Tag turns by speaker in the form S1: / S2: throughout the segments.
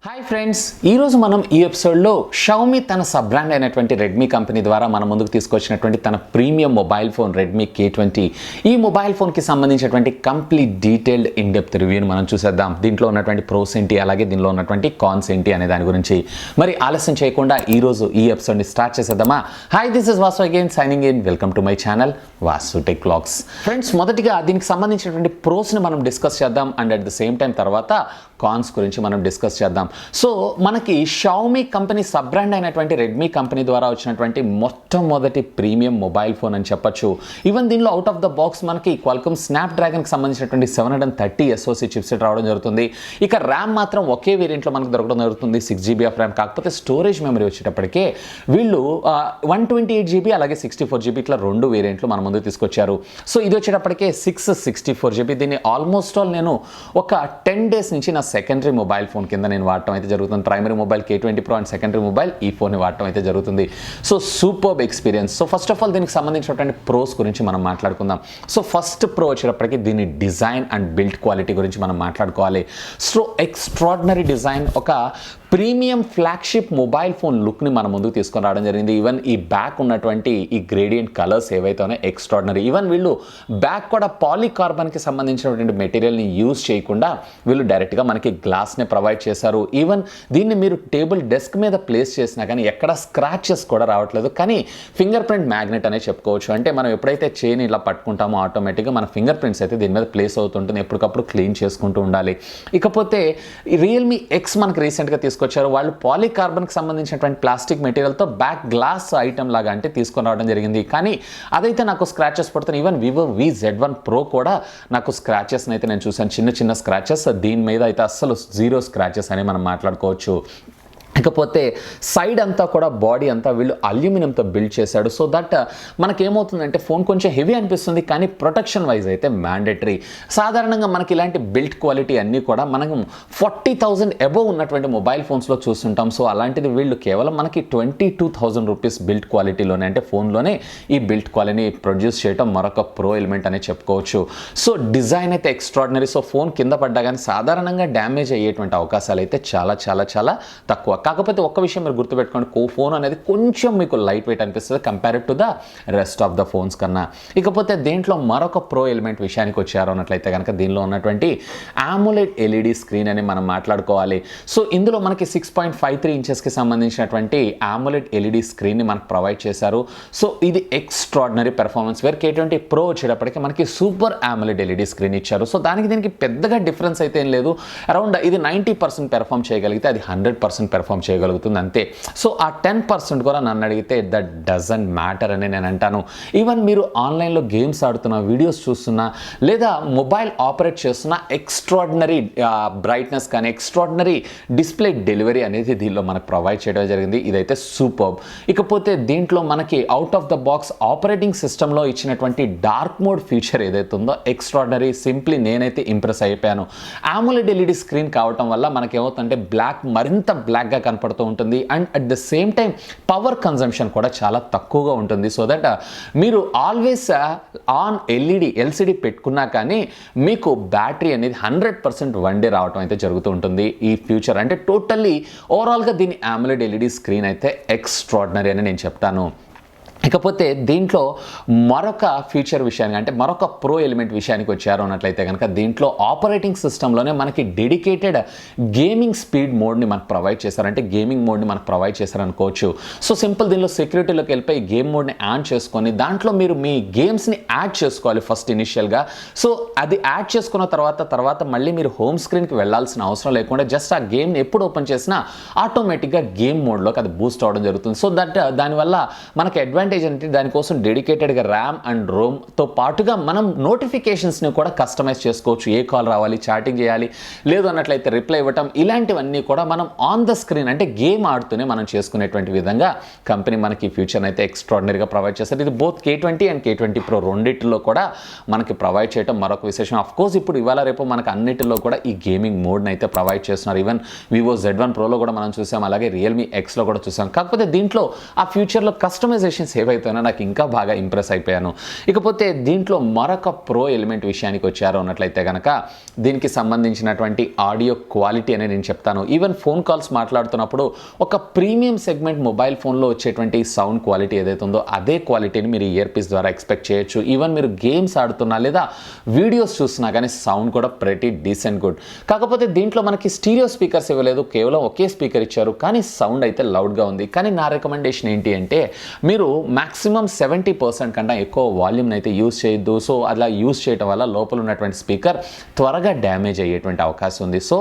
S1: Hi friends, ఈరోజు మనం ఈ ఎపిసోడ్లో షావమీ తన సబ్ బ్రాండ్ అయినటువంటి రెడ్మీ కంపెనీ ద్వారా మన ముందుకు తీసుకొచ్చినటువంటి తన premium mobile phone Redmi K20 ఈ మొబైల్ ఫోన్కి సంబంధించినటువంటి కంప్లీట్ డీటెయిల్డ్ ఇన్ డెప్త్ రివ్యూని మనం చూసేద్దాం. దీంట్లో ఉన్నటువంటి ప్రోస్ ఏంటి, అలాగే దీనిలో ఉన్నటువంటి కాన్స్ ఏంటి అనే దాని గురించి మరి ఆలస్యం చేయకుండా ఈరోజు ఈ ఎపిసోడ్ని స్టార్ట్ చేసేద్దామా. Hi, this is Vasu again signing in. Welcome to my channel Vasu tech vlogs. Friends, మొదటిగా దీనికి సంబంధించినటువంటి ప్రోస్ని మనం డిస్కస్ చేద్దాం and at the same time తర్వాత కాన్స్ గురించి మనం డిస్కస్ చేద్దాం. సో మనకి షావమీ కంపెనీ సబ్ బ్రాండ్ అయినటువంటి రెడ్మీ కంపెనీ ద్వారా వచ్చినటువంటి మొట్టమొదటి ప్రీమియం మొబైల్ ఫోన్ అని చెప్పొచ్చు. ఈవెన్ దీనిలో అవుట్ ఆఫ్ ద బాక్స్ మనకి క్వాల్కమ్ స్నాప్డ్రాగన్కి సంబంధించినటువంటి 730 SoC చిప్సెట్ రావడం జరుగుతుంది. ఇక ర్యామ్ మాత్రం ఒకే వేరియంట్లో మనకు దొరకడం జరుగుతుంది, 6GB ఆఫ్ ర్యామ్. కాకపోతే స్టోరేజ్ మెమరీ వచ్చేటప్పటికే వీళ్ళు 128GB అలాగే 64GB ఇట్లా రెండు వేరియంట్లు మన ముందు తీసుకొచ్చారు. సో ఇది వచ్చేటప్పటికే 664GB. దీన్ని ఆల్మోస్ట్ ఆల్ నేను ఒక 10 days నుంచి నా సెకండరీ మొబైల్ ఫోన్ కింద నేను వాడటం అయితే జరుగుతుంది. Primary mobile K20 Pro and secondary mobile ఈ ఫోన్ని వాడటం అయితే జరుగుతుంది. So superb experience. So first of all దీనికి సంబంధించినటువంటి ప్రోస్ గురించి మనం మాట్లాడుకుందాం. సో ఫస్ట్ ప్రో వచ్చేటప్పటికి దీని డిజైన్ అండ్ బిల్డ్ క్వాలిటీ గురించి మనం మాట్లాడుకోవాలి. సో ఎక్స్ట్రాడినరీ డిజైన్, ఒక ప్రీమియం ఫ్లాగ్షిప్ మొబైల్ ఫోన్ లుక్ని మన ముందుకు తీసుకొని రావడం జరిగింది. ఈవెన్ ఈ బ్యాక్ ఉన్నటువంటి ఈ గ్రేడియంట్ కలర్స్ ఏవైతే ఉన్నాయో ఎక్స్ట్రాడినరీ. ఈవెన్ వీళ్ళు బ్యాక్ కూడా పాలీకార్బన్కి సంబంధించినటువంటి మెటీరియల్ని యూజ్ చేయకుండా వీళ్ళు డైరెక్ట్గా మనకి గ్లాస్ని ప్రొవైడ్ చేశారు. ఈవెన్ దీన్ని మీరు టేబుల్ డెస్క్ మీద ప్లేస్ చేసినా కానీ ఎక్కడ స్క్రాచెస్ కూడా రావట్లేదు. కానీ ఫింగర్ ప్రింట్ మ్యాగ్నెట్ అనే చెప్పుకోవచ్చు. అంటే మనం ఎప్పుడైతే చైన్ ఇలా పట్టుకుంటామో ఆటోమేటిక్గా మన ఫింగర్ ప్రింట్స్ అయితే దీని మీద ప్లేస్ అవుతుంటుంది. ఎప్పటికప్పుడు క్లీన్ చేసుకుంటూ ఉండాలి. ఇకపోతే రియల్మీ ఎక్స్ మనకి రీసెంట్గా తీసుకొచ్చారు. వాళ్ళు పాలీకార్బన్కి సంబంధించినటువంటి ప్లాస్టిక్ మెటీరియల్తో బ్యాక్ గ్లాస్ ఐటమ్ లాగా అంటే తీసుకొని రావడం జరిగింది. కానీ అదైతే నాకు స్క్రాచెస్ పడుతుంది. ఈవెన్ వివో V-Z1 Pro కూడా నాకు స్క్రాచెస్ని అయితే నేను చూసాను, చిన్న చిన్న స్క్రాచెస్. దీని మీద అయితే అస్సలు జీరో స్క్రాచెస్ అని మనం మాట్లాడుకోవచ్చు. ఇకపోతే సైడ్ అంతా కూడా బాడీ అంతా వీళ్ళు అల్యూమినియంతో బిల్డ్ చేశాడు. సో దట్ మనకేమవుతుందంటే ఫోన్ కొంచెం హెవీ అనిపిస్తుంది, కానీ ప్రొటెక్షన్ వైజ్ అయితే మ్యాండేటరీ. సాధారణంగా మనకి ఇలాంటి బిల్డ్ క్వాలిటీ అన్నీ కూడా మనం 40,000 అబోవ్ ఉన్నటువంటి మొబైల్ ఫోన్స్లో చూస్తుంటాం. సో అలాంటిది వీళ్ళు కేవలం మనకి 22,000 రూపీస్ బిల్డ్ క్వాలిటీలోనే, అంటే ఫోన్లోనే ఈ బిల్డ్ క్వాలిటీని ప్రొడ్యూస్ చేయడం మరొక ప్రో ఎలిమెంట్ అనే చెప్పుకోవచ్చు. సో డిజైన్ అయితే ఎక్స్ట్రాడినరీ. సో ఫోన్ కింద పడ్డా కానీ సాధారణంగా డ్యామేజ్ అయ్యేటువంటి అవకాశాలు అయితే చాలా చాలా చాలా తక్కువ. కాకపోతే ఒక్క విషయం మీరు గుర్తుపెట్టుకోండి, ఫోన్ అనేది కొంచెం మీకు లైట్ వెయిట్ అనిపిస్తుంది compared to the rest of the phones కన్నా. ఇకపోతే దీంట్లో మరొక ప్రో ఎలిమెంట్ విషయానికి వచ్చారు అన్నట్లయితే కనుక దీనిలో ఉన్నటువంటి AMOLED LED స్క్రీన్ అని మనం మాట్లాడుకోవాలి. సో ఇందులో మనకి 6.53 ఇంచెస్కి సంబంధించినటువంటి AMOLED LED స్క్రీన్ని మనకు ప్రొవైడ్ చేశారు. సో ఇది extraordinary performance. Wear K20 Pro వచ్చేటప్పటికి మనకి సూపర్ AMOLED LED స్క్రీన్ ఇచ్చారు. సో దానికి దీనికి పెద్దగా డిఫరెన్స్ అయితే ఏం లేదు. అరౌండ్ ఇది 90% పెర్ఫామ్ చేయగలిగితే అది 100% పెర్ఫామ్ చేయగలుగుతుంది అంతే. సో ఆ 10% కూడా నన్ను అడిగితే దట్ డజంట్ మ్యాటర్ అని నేను అంటాను. ఈవెన్ మీరు ఆన్లైన్లో గేమ్స్ ఆడుతున్నా, వీడియోస్ చూస్తున్నా, లేదా మొబైల్ ఆపరేట్ చేస్తున్నా ఎక్స్ట్రాడినరీ బ్రైట్నెస్ కానీ ఎక్స్ట్రాడినరీ డిస్ప్లే డెలివరీ అనేది దీనిలో మనకు ప్రొవైడ్ చేయడం జరిగింది. ఇదైతే సూపర్బ్. ఇకపోతే దీంట్లో మనకి out of the box operating సిస్టంలో ఇచ్చినటువంటి డార్క్ మోడ్ ఫీచర్ ఏదైతే ఉందో ఎక్స్ట్రాడినరీ. సింప్లీ నేనైతే ఇంప్రెస్ అయిపోయాను. AMOLED LED స్క్రీన్ కావటం వల్ల మనకేమవుతుందంటే బ్లాక్ మరింత బ్లాక్గా కనపడుతూ ఉంటుంది and at the same time power consumption కూడా చాలా తక్కువగా ఉంటుంది. సో దట్ మీరు ఆల్వేస్ ఆన్ LCD పెట్టుకున్నా కానీ మీకు బ్యాటరీ అనేది 100% 1 day రావడం అయితే జరుగుతూ ఉంటుంది ఈ ఫ్యూచర్. అంటే టోటల్లీ ఓవరాల్గా దీని AMOLED LED స్క్రీన్ అయితే ఎక్స్ట్రాడినరీ అని నేను చెప్తాను. ఇకపోతే దీంట్లో మరొక ఫీచర్ విషయానికి, అంటే మరొక ప్రో ఎలిమెంట్ విషయానికి వచ్చారు అన్నట్లయితే కనుక దీంట్లో ఆపరేటింగ్ సిస్టంలోనే మనకి డెడికేటెడ్ గేమింగ్ స్పీడ్ మోడ్ని మనకు ప్రొవైడ్ చేశారు. అంటే గేమింగ్ మోడ్ని మనకు ప్రొవైడ్ చేశారనుకోవచ్చు. సో సింపుల్, దీనిలో సెక్యూరిటీలోకి వెళ్ళిపోయి గేమ్ మోడ్ని యాడ్ చేసుకొని దాంట్లో మీరు మీ గేమ్స్ని యాడ్ చేసుకోవాలి ఫస్ట్ ఇనిషియల్గా. సో అది యాడ్ చేసుకున్న తర్వాత మళ్ళీ మీరు హోమ్ స్క్రీన్కి వెళ్ళాల్సిన అవసరం లేకుండా జస్ట్ ఆ గేమ్ని ఎప్పుడు ఓపెన్ చేసినా ఆటోమేటిక్గా గేమ్ మోడ్లోకి అది బూస్ట్ అవడం జరుగుతుంది. సో దట్ దానివల్ల మనకి అడ్వాంటేజ్ అంటే దానికోసం డెడికేటెడ్గా ర్యామ్ అండ్ రోమ్తో పాటుగా మనం నోటిఫికేషన్స్ని కూడా కస్టమైజ్ చేసుకోవచ్చు. ఏ కాల్ రావాలి, చాటింగ్ చేయాలి, లేదు అన్నట్లయితే రిప్లై ఇవ్వటం, ఇలాంటివన్నీ కూడా మనం ఆన్ ద స్క్రీన్ అంటే గేమ్ ఆడుతూనే మనం చేసుకునేటువంటి విధంగా కంపెనీ మనకి ఈ ఫ్యూచర్ అయితే ఎక్స్ట్రాడినరీగా ప్రొవైడ్ చేస్తారు. ఇది both K20 and K20 Pro రెండింటిలో కూడా మనకి ప్రొవైడ్ చేయడం మరొక విశేషం. అఫ్కోర్స్ ఇప్పుడు ఇవాళ రేపు మనకు అన్నిటిలో కూడా ఈ గేమింగ్ మోడ్ని అయితే ప్రొవైడ్ చేస్తున్నారు. ఈవెన్ వివో Z1 Proలో కూడా మనం చూసాం, అలాగే రియల్మీ ఎక్స్లో కూడా చూసాం. కాకపోతే దీంట్లో ఆ ఫ్యూచర్లో కస్టమైజేషన్స్ ఏవైతేనో నాకు ఇంకా బాగా ఇంప్రెస్ అయిపోయాను. ఇకపోతే దీంట్లో మరొక ప్రో ఎలిమెంట్ విషయానికి వచ్చారు అన్నట్లయితే కనుక దీనికి సంబంధించినటువంటి ఆడియో క్వాలిటీ అని నేను చెప్తాను. ఈవెన్ ఫోన్ కాల్స్ మాట్లాడుతున్నప్పుడు ఒక ప్రీమియం సెగ్మెంట్ మొబైల్ ఫోన్లో వచ్చేటువంటి సౌండ్ క్వాలిటీ ఏదైతే ఉందో అదే క్వాలిటీని మీరు ఇయర్ పీస్ ద్వారా ఎక్స్పెక్ట్ చేయొచ్చు. ఈవెన్ మీరు గేమ్స్ ఆడుతున్నా లేదా వీడియోస్ చూస్తున్నా కానీ సౌండ్ కూడా ప్రతి డీసెంట్ గుడ్. కాకపోతే దీంట్లో మనకి స్టీరియో స్పీకర్స్ ఇవ్వలేదు, కేవలం ఒకే స్పీకర్ ఇచ్చారు, కానీ సౌండ్ అయితే లౌడ్గా ఉంది. కానీ నా రికమెండేషన్ ఏంటి అంటే మీరు మ్యాక్సిమం 70% కన్నా ఎక్కువ వాల్యూమ్ని అయితే యూజ్ చేయొద్దు. సో అలా యూజ్ చేయడం వల్ల లోపల ఉన్నటువంటి స్పీకర్ త్వరగా డ్యామేజ్ అయ్యేటువంటి అవకాశం ఉంది. సో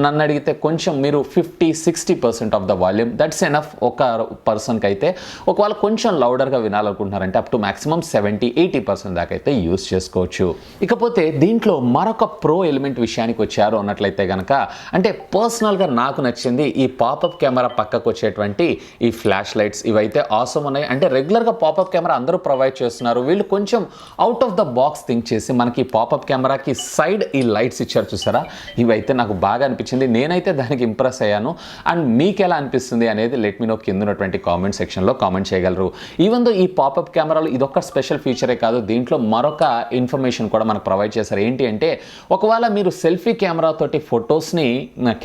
S1: నన్ను అడిగితే కొంచెం మీరు 50-60% of the volume that's enough ఒక పర్సన్కి అయితే. ఒకవేళ కొంచెం లౌడర్గా వినాలనుకుంటున్నారంటే అప్ టు మ్యాక్సిమం 70-80% దాకా అయితే యూజ్ చేసుకోవచ్చు. ఇకపోతే దీంట్లో మరొక ప్రో ఎలిమెంట్ విషయానికి వచ్చారు అన్నట్లయితే కనుక అంటే పర్సనల్గా నాకు నచ్చింది ఈ పాపప్ కెమెరా పక్కకు వచ్చేటువంటి ఈ ఫ్లాష్ లైట్స్. ఇవైతే ఆసమ్ ఉన్నాయి. అంటే రెగ్యులర్గా పాపప్ కెమెరా అందరూ ప్రొవైడ్ చేస్తున్నారు, వీళ్ళు కొంచెం out of the box think చేసి మనకి పాపప్ కెమెరాకి సైడ్ ఈ లైట్స్ ఇచ్చారు చూసారా, ఇవైతే నాకు బాగా అనిపించింది. నేనైతే దానికి ఇంప్రెస్ అయ్యాను. అండ్ మీకు ఎలా అనిపిస్తుంది అనేది లెట్ మీ నో కింద ఉన్నటువంటి కామెంట్ సెక్షన్లో కామెంట్ చేయగలరు. ఈవెన్ దో ఈ పాపప్ కెమెరాలు ఇదొక స్పెషల్ ఫీచరే కాదు, దీంట్లో మరొక ఇన్ఫర్మేషన్ కూడా మనకు ప్రొవైడ్ చేశారు. ఏంటి అంటే ఒకవేళ మీరు సెల్ఫీ కెమెరా తోటి ఫొటోస్ని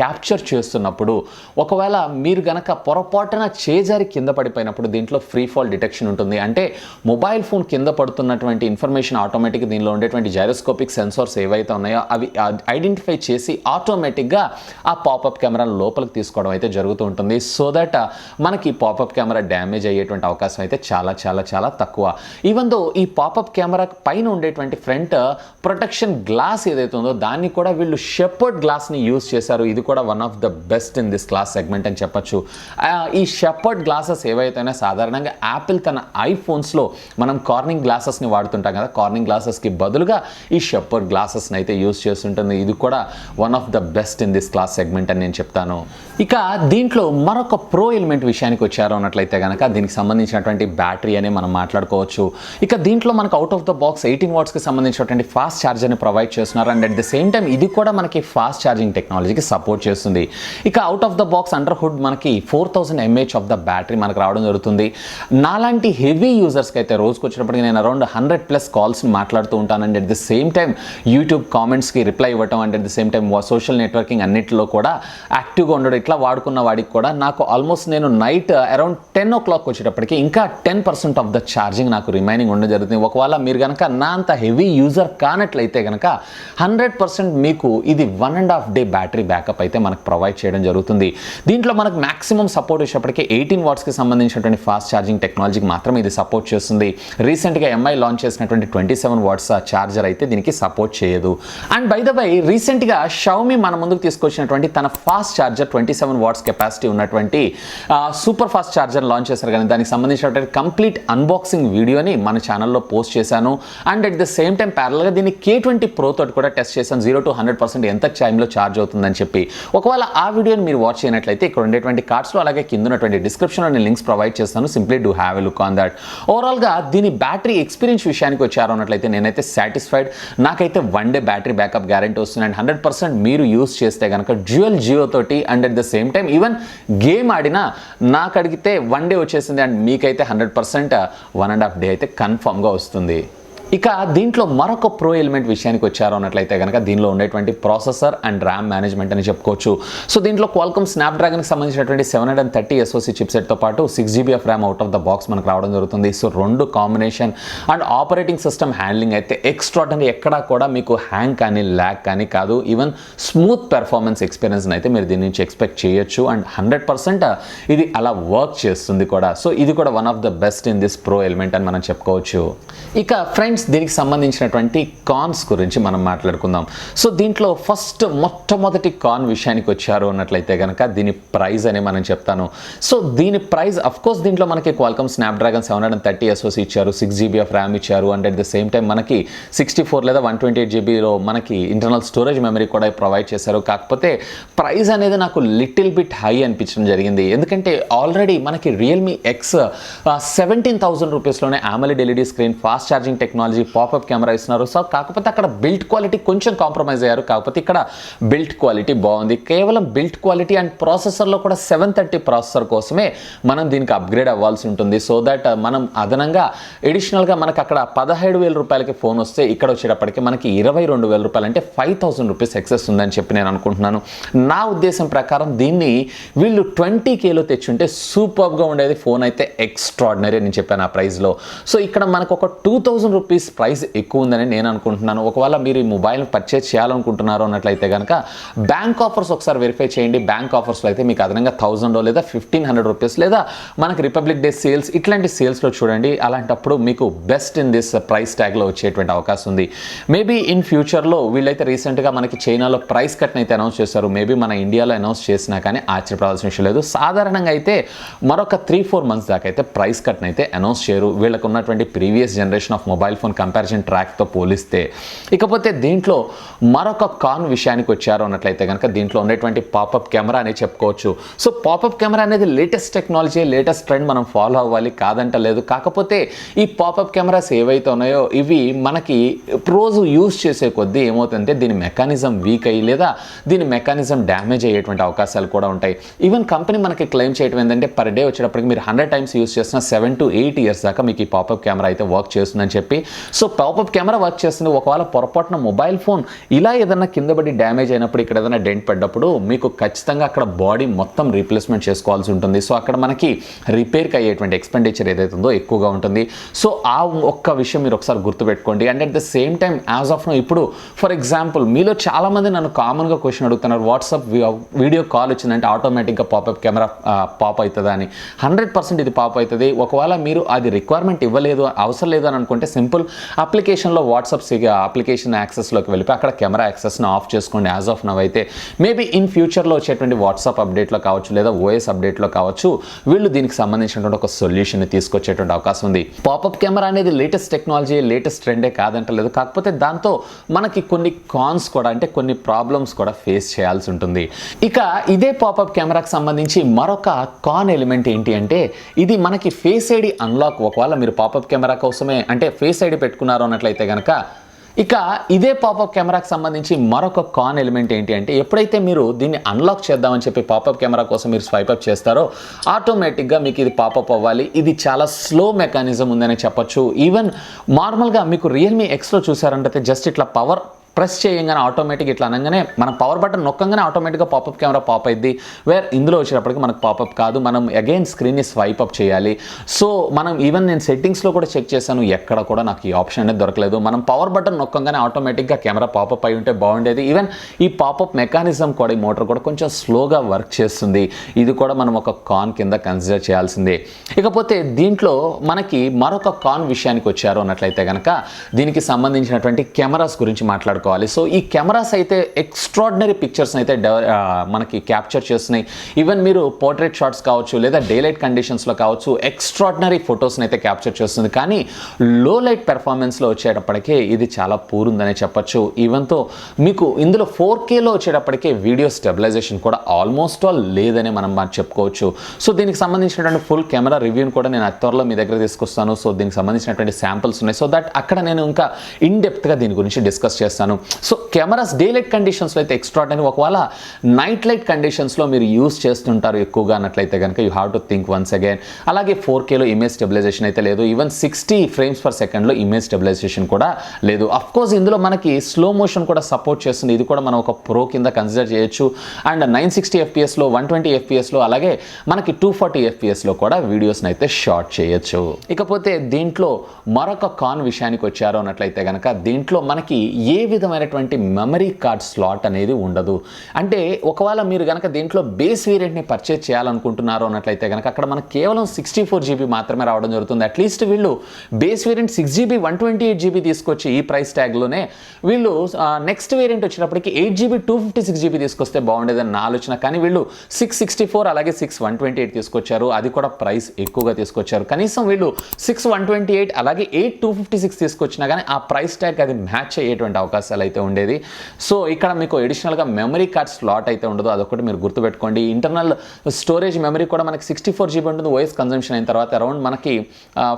S1: క్యాప్చర్ చేస్తున్నప్పుడు ఒకవేళ మీరు గనక పొరపాటున చేజారి కింద పడిపోయినప్పుడు దీంట్లో ఫ్రీ ఫాల్ డిటెక్షన్ ఉంటుంది. అంటే మొబైల్ ఫోన్ కింద పడుతున్నటువంటి ఇన్ఫర్మేషన్ ఆటోమేటిక్గా దీనిలో ఉండేటువంటి జైరోస్కోపిక్ సెన్సార్స్ ఏవైతే ఉన్నాయో అవి ఐడెంటిఫై చేసి ఆటోమేటిక్గా ఆ పాపప్ కెమెరా లోపలికి తీసుకోవడం అయితే జరుగుతూ ఉంటుంది. సో దట్ మనకి పాపప్ కెమెరా డ్యామేజ్ అయ్యేటువంటి అవకాశం అయితే చాలా చాలా చాలా తక్కువ. ఈవెన్ దో ఈ పాపప్ కెమెరా పైన ఉండేటువంటి ఫ్రంట్ ప్రొటెక్షన్ గ్లాస్ ఏదైతే ఉందో దాన్ని కూడా వీళ్ళు షెపర్డ్ గ్లాస్ని యూజ్ చేశారు. ఇది కూడా one of the best in this class segment అని చెప్పొచ్చు. ఈ షెపర్డ్ గ్లాసెస్ ఏవైతేనే సాధారణంగా యాపిల్ తన ఐఫోన్స్లో మనం కార్నింగ్ గ్లాసెస్ని వాడుతుంటాం కదా, కార్నింగ్ గ్లాసెస్కి బదులుగా ఈ షెపర్డ్ గ్లాసెస్ని అయితే యూజ్ చేస్తుంటుంది. ఇది కూడా one of the best in this class segment అని నేను చెప్తాను. ఇక దీంట్లో మరొక ప్రో ఎలిమెంట్ విషయానికి వచ్చారు అన్నట్లయితే కనుక దీనికి సంబంధించినటువంటి బ్యాటరీ అనే మనం మాట్లాడుకోవచ్చు. ఇక దీంట్లో మనకు అవుట్ ఆఫ్ ద బాక్స్ 18 వాట్స్కి సంబంధించినటువంటి ఫాస్ట్ ఛార్జర్ని ప్రొవైడ్ చేస్తున్నారు. And at the same time ఇది కూడా మనకి ఫాస్ట్ ఛార్జింగ్ టెక్నాలజీకి సపోర్ట్ చేస్తుంది. ఇక out of the box under hood మనకి 4000 mAh ఆఫ్ ద బ్యాటరీ మనకు రావడం జరుగుతుంది. నాలాంటి హెవీ యూజర్స్కి అయితే రోజుకు వచ్చినప్పటికీ నేను అరౌండ్ 100+ కాల్స్ని మాట్లాడుతూ ఉంటాను. And at the same time YouTube కామెంట్స్కి రిప్లై ఇవ్వటం, and at the same time social networking అన్నింటిలో కూడా యాక్టివ్గా ఉండడం, ఇట్లా వాడుకున్న వాడికి కూడా నాకు ఆల్మోస్ట్ నేను నైట్ అరౌండ్ 10 o'clock వచ్చేటప్పటికి ఇంకా 10% ఆఫ్ ద ఛార్జింగ్ నాకు రిమైనింగ్ ఉండడం జరుగుతుంది. ఒకవేళ మీరు కనుక నా అంత హెవీ యూజర్ కానట్లయితే కనుక 100% మీకు ఇది 1.5 day బ్యాటరీ బ్యాకప్ అయితే మనకు ప్రొవైడ్ చేయడం జరుగుతుంది. దీంట్లో మనకు మాక్సిమం సపోర్ట్ వచ్చేటప్పటికి 18 వాట్స్కి సంబంధించినటువంటి ఫాస్ట్ ఛార్జింగ్ టెక్నాలజీకి మాత్రమే ఇది సపోర్ట్ చేస్తుంది. రీసెంట్గా ఎంఐ లాంచ్ చేసినటువంటి 27 వాట్స్ ఛార్జర్ అయితే దీనికి సపోర్ట్ చేయదు. అండ్ బై ద వై రీసెంట్గా షావమీ మన ముందుకు తీసుకొచ్చినటువంటి తన ఫాస్ట్ ఛార్జర్ 27 వాట్స్ కెపాసిటీ ఉన్నటువంటి సూపర్ ఫాస్ట్ ఛార్జర్ లాంచ్ చేశారు. కానీ దానికి సంబంధించినటువంటి కంప్లీట్ అన్బాక్సింగ్ వీడియోని మన ఛానల్లో పోస్ట్ చేశాను. And at the same time ప్యారల్గా దీన్ని K20 Pro తోటి కూడా టెస్ట్ చేశాను, 0 to 100% ఎంత టైంలో ఛార్జ్ అవుతుందని చెప్పి. ఒకవేళ ఆ వీడియోని మీరు వాచ్ చేయనట్లయితే ఇక్కడ ఉండేటువంటి కార్డ్స్లో అలాగే కింద ఉన్నటువంటి డిస్క్రిప్షన్లో నేను లింక్స్ ప్రొవైడ్ చేస్తాను. Simply do have a look on that. ఓవరాల్గా దీని బ్యాటరీ ఎక్స్పీరియన్స్ విషయానికి వచ్చారు అన్నట్లయితే నేనైతే సాటిస్ఫైడ్. నాకైతే 1 day బ్యాటరీ బ్యాకప్ గ్యారంటీ వస్తుంది. అండ్ 100% మీరు యూజ్ చేస్తే కనుక డ్యూయల్ జియో తోటి and at the same time even game ఆడినా నాకు అడిగితే 1 day వచ్చేసింది. అండ్ మీకైతే 100% 1.5 day అయితే కన్ఫర్మ్గా వస్తుంది. ఇక దీంట్లో మరొక ప్రో ఎలిమెంట్ విషయానికి వచ్చారు అన్నట్లయితే కనుక దీనిలో ఉండేటువంటి ప్రాసెసర్ అండ్ ర్యామ్ మేనేజ్మెంట్ అని చెప్పుకోవచ్చు. సో దీంట్లో క్వాల్కమ్ స్నాప్డ్రాగన్కి సంబంధించినటువంటి 730 SoC చిప్సెట్తో పాటు 6GB of RAM out of the box మనకు రావడం జరుగుతుంది. So 2 combination and operating system handling అయితే ఎక్స్ట్రాడనరీ, ఎక్కడా కూడా మీకు హ్యాంగ్ కానీ ల్యాగ్ కానీ కాదు. ఈవెన్ స్మూత్ పెర్ఫార్మెన్స్ ఎక్స్పీరియన్స్ అయితే మీరు దీని నుంచి ఎక్స్పెక్ట్ చేయొచ్చు. అండ్ 100% ఇది అలా వర్క్ చేస్తుంది కూడా. సో ఇది కూడా one of the best in this pro element అని మనం చెప్పుకోవచ్చు. ఇక ఫ్రెండ్స్ దీనికి సంబంధించినటువంటి కాన్స్ గురించి మనం మాట్లాడుకుందాం. సో దీంట్లో ఫస్ట్ మొట్టమొదటి కాన్ విషయానికి వచ్చారు అన్నట్లయితే కనుక దీని ప్రైస్ అని మనం చెప్తాను. సో దీని ప్రైస్ అఫ్ కోర్స్ దీంట్లో మనకి క్వాల్కమ్ స్నాప్డ్రాగన్ 730 SoC ఇచ్చారు, 6GB ఆఫ్ ర్యామ్ ఇచ్చారు. And at the same time మనకి 64 లేదా 128GBలో మనకి ఇంటర్నల్ స్టోరేజ్ మెమరీ కూడా ప్రొవైడ్ చేశారు. కాకపోతే ప్రైస్ అనేది నాకు లిటిల్ బిట్ హై అనిపించడం జరిగింది. ఎందుకంటే ఆల్రెడీ మనకి Realme X 17,000 రూపీస్లోనే AMOLED LED screen, fast charging technology technology popup camera ఇస్తున్నారు. సో కాకపోతే అక్కడ బిల్ట్ క్వాలిటీ కొంచెం కాంప్రమైజ్ అయ్యారు, కాకపోతే ఇక్కడ బిల్ట్ క్వాలిటీ బాగుంది. కేవలం బిల్ట్ క్వాలిటీ అండ్ ప్రాసెసర్లో కూడా 730 ప్రాసెసర్ కోసమే మనం దీనికి అప్గ్రేడ్ అవ్వాల్సి ఉంటుంది. సో దట్ మనం అదనంగా ఎడిషనల్గా మనకు అక్కడ 17,000 రూపాయలకి ఫోన్ వస్తే ఇక్కడ వచ్చేటప్పటికి మనకి 22,000 రూపాయలు అంటే 5,000 రూపీస్ ఎక్సెస్ ఉందని చెప్పి నేను అనుకుంటున్నాను. నా ఉద్దేశం ప్రకారం దీన్ని వీళ్ళు 20Kలో తెచ్చుంటే సూపర్గా ఉండేది. ఫోన్ అయితే ఎక్స్ట్రాడినరీ నేను చెప్పాను ఆ ప్రైస్లో. సో ఇక్కడ మనకు ఒక 2,000 రూపీస్ ప్రైస్ ఎక్కువ ఉందని నేను అనుకుంటున్నాను. ఒకవేళ మీరు ఈ మొబైల్ పర్చేస్ చేయాలనుకుంటున్నారు అన్నట్లయితే కనుక బ్యాంక్ ఆఫర్స్ ఒకసారి వెరిఫై చేయండి. బ్యాంక్ ఆఫర్స్లో అయితే మీకు అదనంగా 1000 లేదా 1,500 రూపీస్ లేదా మనకి రిపబ్లిక్ డే సేల్స్ ఇట్లాంటి సేల్స్లో చూడండి. అలాంటప్పుడు మీకు బెస్ట్ ఇన్ దిస్ ప్రైస్ ట్యాగ్లో వచ్చేటువంటి అవకాశం ఉంది. మేబీ ఇన్ ఫ్యూచర్లో వీళ్ళైతే రీసెంట్గా మనకి చైనాలో ప్రైస్ కట్ని అయితే అనౌన్స్ చేశారు. మేబీ మన ఇండియాలో అనౌన్స్ చేసినా కానీ ఆశ్చర్యపడాల్సిన విషయం లేదు. సాధారణంగా అయితే మరొక 3-4 మంత్స్ దాకా అయితే ప్రైస్ కట్ని అయితే అనౌన్స్ చేయరు వీళ్ళకు ఉన్నటువంటి previous generation of mobile phone comparison ట్రాక్తో పోలిస్తే. ఇకపోతే దీంట్లో మరొక కాన్ విషయానికి వచ్చారు అన్నట్లయితే కనుక దీంట్లో ఉండేటువంటి పాపప్ కెమెరా అనేది చెప్పుకోవచ్చు. సో పాపప్ కెమెరా అనేది లేటెస్ట్ టెక్నాలజీ, లేటెస్ట్ ట్రెండ్, మనం ఫాలో అవ్వాలి కాదంటలేదు. కాకపోతే ఈ పాపప్ కెమెరాస్ ఏవైతే ఉన్నాయో ఇవి మనకి రోజు యూజ్ చేసే కొద్దీ ఏమవుతుందంటే దీని మెకానిజం వీక్ అయ్యి లేదా దీని మెకానిజం డ్యామేజ్ అయ్యేటువంటి అవకాశాలు కూడా ఉంటాయి. ఈవెన్ కంపెనీ మనకి క్లెయిమ్ చేయడం ఏంటంటే పర్ డే వచ్చేటప్పటికి మీరు 100 టైమ్స్ యూజ్ చేసిన 7 to 8 years దాకా మీకు ఈ పాపప్ కెమెరా అయితే వర్క్ చేస్తుందని చెప్పి. సో పాపప్ కెమెరా వర్క్ చేస్తుంది. ఒకవేళ పొరపాటున మొబైల్ ఫోన్ ఇలా ఏదైనా కింద పడి డ్యామేజ్ అయినప్పుడు, ఇక్కడ ఏదైనా డెంట్ పడ్డప్పుడు మీకు ఖచ్చితంగా అక్కడ బాడీ మొత్తం రీప్లేస్మెంట్ చేసుకోవాల్సి ఉంటుంది. సో అక్కడ మనకి రిపేర్కి అయ్యేటువంటి ఎక్స్పెండిచర్ ఏదైతే ఉందో ఎక్కువగా ఉంటుంది. సో ఆ ఒక్క విషయం మీరు ఒకసారి గుర్తుపెట్టుకోండి. And at the same time as of now ఇప్పుడు ఫర్ ఎగ్జాంపుల్ మీలో చాలామంది నన్ను కామన్గా క్వశ్చన్ అడుగుతున్నారు, వాట్సాప్ వీడియో కాల్ వచ్చిందంటే ఆటోమేటిక్గా పాపప్ కెమెరా పాప్ అవుతుందా అని. 100% ఇది పాప్ అవుతుంది. ఒకవేళ మీరు అది రిక్వైర్మెంట్ ఇవ్వలేదు, అవసరం లేదు అని అనుకుంటే సింపుల్ అప్లికేషన్లో వాట్సాప్ అప్లికేషన్ యాక్సెస్లోకి వెళ్ళిపోయి అక్కడ కెమెరా యాక్సెస్ని ఆఫ్ చేసుకోండి. యాజ్ ఆఫ్ నవ్ అయితే మేబీ ఇన్ ఫ్యూచర్లో వచ్చేటువంటి వాట్సాప్ అప్డేట్లో కావచ్చు లేదా ఓఎస్ అప్డేట్లో కావచ్చు వీళ్ళు దీనికి సంబంధించినటువంటి ఒక సొల్యూషన్ని తీసుకొచ్చేటువంటి అవకాశం ఉంది. పాపప్ కెమెరా అనేది లేటెస్ట్ టెక్నాలజీ, లేటెస్ట్ ట్రెండే కాదంటలేదు. కాకపోతే దాంతో మనకి కొన్ని కాన్స్ కూడా అంటే కొన్ని ప్రాబ్లమ్స్ కూడా ఫేస్ చేయాల్సి ఉంటుంది. ఇక ఇదే పాపప్ కెమెరాకి సంబంధించి మరొక కాన్ ఎలిమెంట్ ఏంటి అంటే ఇది మనకి ఫేస్ ఐడి అన్లాక్. ఒకవేళ మీరు పాపప్ కెమెరా కోసమే అంటే ఫేస్ ఐడి పెట్టుకున్నారు అన్నట్లయితే కనుక ఇక ఇదే పాపప్ కెమెరాకి సంబంధించి మరొక కాన్ ఎలిమెంట్ ఏంటి అంటే ఎప్పుడైతే మీరు దీన్ని అన్లాక్ చేద్దామని చెప్పి పాపప్ కెమెరా కోసం మీరు స్వైప్ అప్ చేస్తారో ఆటోమేటిక్గా మీకు ఇది పాపప్ అవ్వాలి. ఇది చాలా స్లో మెకానిజం ఉందని చెప్పొచ్చు. ఈవెన్ నార్మల్గా మీకు రియల్మీ ఎక్స్లో చూసారంటే జస్ట్ ఇట్లా పవర్ ప్రెస్ చేయగానే ఆటోమేటిక్ ఇట్లా అనగానే మనం పవర్ బటన్ నొక్కగానే ఆటోమేటిక్గా పాపప్ కెమెరా పాప్ అయింది. ఇందులో వచ్చేటప్పటికి మనకు పాపప్ కాదు, మనం అగైన్ స్క్రీన్ని స్వైప్ అప్ చేయాలి. సో మనం ఈవెన్ నేను సెట్టింగ్స్లో కూడా చెక్ చేశాను, ఎక్కడ కూడా నాకు ఈ ఆప్షన్ అనేది దొరకలేదు. మనం పవర్ బటన్ నొక్కగానే ఆటోమేటిక్గా కెమెరా పాపప్ అయి ఉంటే బాగుండేది. ఈవెన్ ఈ పాపప్ మెకానిజం కూడా ఈ మోటార్ కూడా కొంచెం స్లోగా వర్క్ చేస్తుంది. ఇది కూడా మనం ఒక కాన్ కింద కన్సిడర్ చేయాల్సిందే. ఇకపోతే దీంట్లో మనకి మరొక కాన్ విషయానికి వచ్చారు అన్నట్లయితే కనుక దీనికి సంబంధించినటువంటి కెమెరాస్ గురించి మాట్లాడుకోవాలి. సో ఈ కెమెరాస్ అయితే ఎక్స్ట్రాడినరీ పిక్చర్స్ అయితే మనకి క్యాప్చర్ చేస్తున్నాయి. ఈవెన్ మీరు పోర్ట్రేట్ షాట్స్ కావచ్చు లేదా డే లైట్ కండిషన్స్లో కావచ్చు ఎక్స్ట్రాడినరీ ఫొటోస్ని అయితే క్యాప్చర్ చేస్తుంది. కానీ లో లైట్ పెర్ఫార్మెన్స్లో వచ్చేటప్పటికే ఇది చాలా పూర్ ఉందనే చెప్పచ్చు. ఈవెన్తో మీకు ఇందులో 4Kలో వచ్చేటప్పటికే వీడియో స్టెబిలైజేషన్ కూడా ఆల్మోస్ట్ ఆల్ లేదని మనం చెప్పుకోవచ్చు. సో దీనికి సంబంధించినటువంటి ఫుల్ కెమెరా రివ్యూని కూడా నేను త్వరలో మీ దగ్గర తీసుకొస్తాను. సో దీనికి సంబంధించినటువంటి శాంపిల్స్ ఉన్నాయి. సో దట్ అక్కడ నేను ఇంకా ఇన్ డెప్త్గా దీని గురించి డిస్కస్ చేస్తాను. సో కెమెరాస్ డే లైట్ కండిషన్స్లో అయితే ఎక్స్ట్రాడినరీ. ఒకవేళ నైట్ లైట్ కండిషన్స్లో మీరు యూస్ చేస్తుంటారు ఎక్కువగా అన్నట్లయితే కనుక you have to think once again. అలాగే 4Kలో ఇమేజ్ స్టెబిలైజేషన్ అయితే లేదు. Even 60 frames per second image stabilization కూడా లేదు. అఫ్ కోర్స్ ఇందులో మనకి స్లో మోషన్ కూడా సపోర్ట్ చేస్తుంది. ఇది కూడా మనం ఒక ప్రో కింద కన్సిడర్ చేయొచ్చు. అండ్ 960 FPSలో 120 FPSలో అలాగే మనకి 240 FPSలో కూడా వీడియోస్ని అయితే షార్ట్ చేయొచ్చు. ఇకపోతే దీంట్లో మరొక కాన్ విషయానికి వచ్చారు అన్నట్లయితే కనుక దీంట్లో మనకి ఏ విధమైనటువంటి మెమరీ కార్డ్ స్లాట్ అనేది ఉండదు. అంటే ఒకవేళ మీరు కనుక దీంట్లో బేస్ వేరియంట్ని పర్చేజ్ చేయాలనుకుంటున్నారు అన్నట్లయితే కనుక అక్కడ మనకు కేవలం 64GB మాత్రమే రావడం జరుగుతుంది. అట్లీస్ట్ వీళ్ళు బేస్ వేరియంట్ 6GB 128GB తీసుకొచ్చి ఈ ప్రైస్ ట్యాగ్లోనే వీళ్ళు నెక్స్ట్ వేరియంట్ వచ్చినప్పటికీ 8GB 256GB తీసుకొస్తే బాగుండేదని నా ఆలోచన. కానీ వీళ్ళు 664 అలాగే 6/128 తీసుకొచ్చారు. అది కూడా ప్రైస్ ఎక్కువగా తీసుకొచ్చారు. కనీసం వీళ్ళు 6/128 అలాగే 8/256 తీసుకొచ్చినా కానీ ఆ ప్రైస్ ట్యాగ్ అది మ్యాచ్ అయ్యేటువంటి అవకాశాలు మెగాపిక్సెల్ అయితే ఉండేది. సో ఇక్కడ మీకు అడిషనల్గా మెమరీ కార్డ్ స్లాట్ అయితే ఉండదు, అదొకటి మీరు గుర్తుపెట్టుకోండి. ఇంటర్నల్ స్టోరేజ్ మెమరీ కూడా మనకి 64 GB ఉంటుంది. ఓఎస్ కన్జంప్షన్ అయిన తర్వాత అరౌండ్ మనకి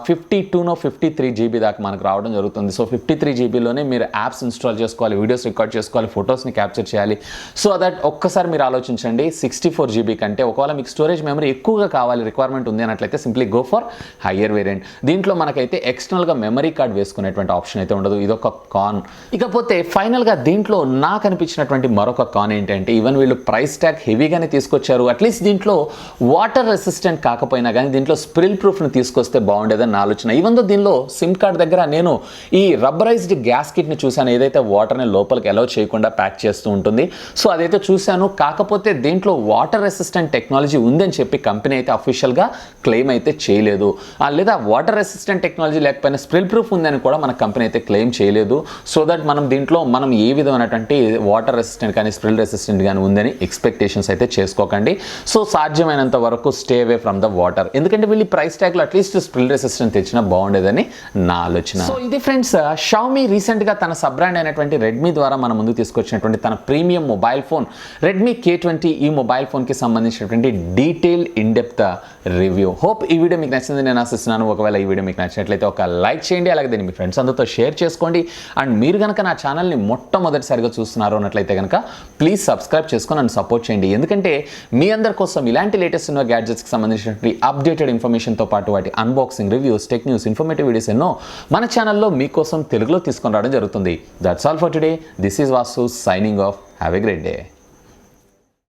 S1: 53 GB దాకా మనకు రావడం జరుగుతుంది. సో 53 GBలోనే మీరు యాప్స్ ఇన్స్టాల్ చేసుకోవాలి, వీడియోస్ రికార్డ్ చేసుకోవాలి, ఫొటోస్ని క్యాప్చర్ చేయాలి. సో దట్ ఒక్కసారి మీరు ఆలోచించండి, 64 GB కంటే ఒకవేళ మీకు స్టోరేజ్ మెమరీ ఎక్కువగా కావాలి, రిక్వైర్మెంట్ ఉంది అన్నట్లయితే simply go for higher variant. దీంట్లో మనకైతే ఎక్స్టర్నల్గా మెమరీ కార్డ్ వేసుకునేటువంటి ఆప్షన్ అయితే ఉండదు, ఇదొక కాన్. ఇకపోతే ఫైనల్గా దీంట్లో నాకు అనిపించినటువంటి మరొక కాన్ ఏంటంటే, ఈవెన్ వీళ్ళు ప్రైస్ ట్యాగ్ హెవీగానే తీసుకొచ్చారు, అట్లీస్ట్ దీంట్లో వాటర్ రెసిస్టెంట్ కాకపోయినా కానీ దీంట్లో స్ప్రిల్ ప్రూఫ్ని తీసుకొస్తే బాగుండేదని నా ఆలోచన. ఈవెన్ దో దీనిలో సిమ్ కార్డ్ దగ్గర నేను ఈ రబ్బరైజ్డ్ గ్యాస్ కిట్ని చూశాను, ఏదైతే వాటర్ని లోపలికి అలౌ చేయకుండా ప్యాక్ చేస్తూ ఉంటుంది. సో అదైతే చూశాను. కాకపోతే దీంట్లో వాటర్ రెసిస్టెంట్ టెక్నాలజీ ఉందని చెప్పి కంపెనీ అయితే అఫీషియల్గా క్లెయిమ్ అయితే చేయలేదు, లేదా వాటర్ రెసిస్టెంట్ టెక్నాలజీ లేకపోయినా స్ప్రిల్ ప్రూఫ్ ఉందని కూడా మన కంపెనీ అయితే క్లెయిమ్ చేయలేదు. సో దట్ మనం ఏ విధమైనటువంటి వాటర్ రెసిస్టెంట్ కానీ స్ప్రిల్ రెసిస్టెంట్ కానీ ఉందని ఎక్స్పెక్టేషన్స్ అయితే చేసుకోకండి. సో సాధ్యమైనంత వరకు stay away from the water, ఎందుకంటే వీళ్ళు ప్రైస్ ట్యాగ్లో అట్లీస్ట్ స్ప్రిల్ రెసిస్టెంట్ తెచ్చినా బాగుండేదని నా ఆలోచన. సో ఇది ఫ్రెండ్స్, షామీ రీసెంట్గా తన సబ్ బ్రాండ్ అయినటువంటి రెడ్మీ ద్వారా మన ముందు తీసుకొచ్చినటువంటి తన premium mobile phone Redmi K20. ఈ మొబైల్ ఫోన్కి సంబంధించినటువంటి డీటెయిల్ ఇన్డెప్త్ రివ్యూ. హోప్ ఈ వీడియో మీకు నచ్చింది నేను ఆశిస్తున్నాను. ఒకవేళ ఈ వీడియో మీకు నచ్చినట్లయితే ఒక లైక్ చేయండి, అలాగే దీన్ని మీ ఫ్రెండ్స్ అందరితో షేర్ చేసుకోండి. అండ్ మీరు కనుక నా ఛానల్ని మొట్టమొదటిసారిగా చూస్తున్నారు అన్నట్లయితే కనుక ప్లీజ్ సబ్స్క్రైబ్ చేసుకొని నన్ను సపోర్ట్ చేయండి, ఎందుకంటే మీ అందరి కోసం ఇలాంటి లేటెస్ట్ ఉన్న గ్యాడ్జెట్స్కి సంబంధించినటువంటి అప్డేటెడ్ ఇన్ఫర్మేషన్తో పాటు వాటి unboxing, reviews, tech news, informative videos ఎన్నో మన ఛానల్లో మీకోసం తెలుగులో తీసుకొని రావడం జరుగుతుంది. That's all for today. This is Vasu signing off. Have a great day.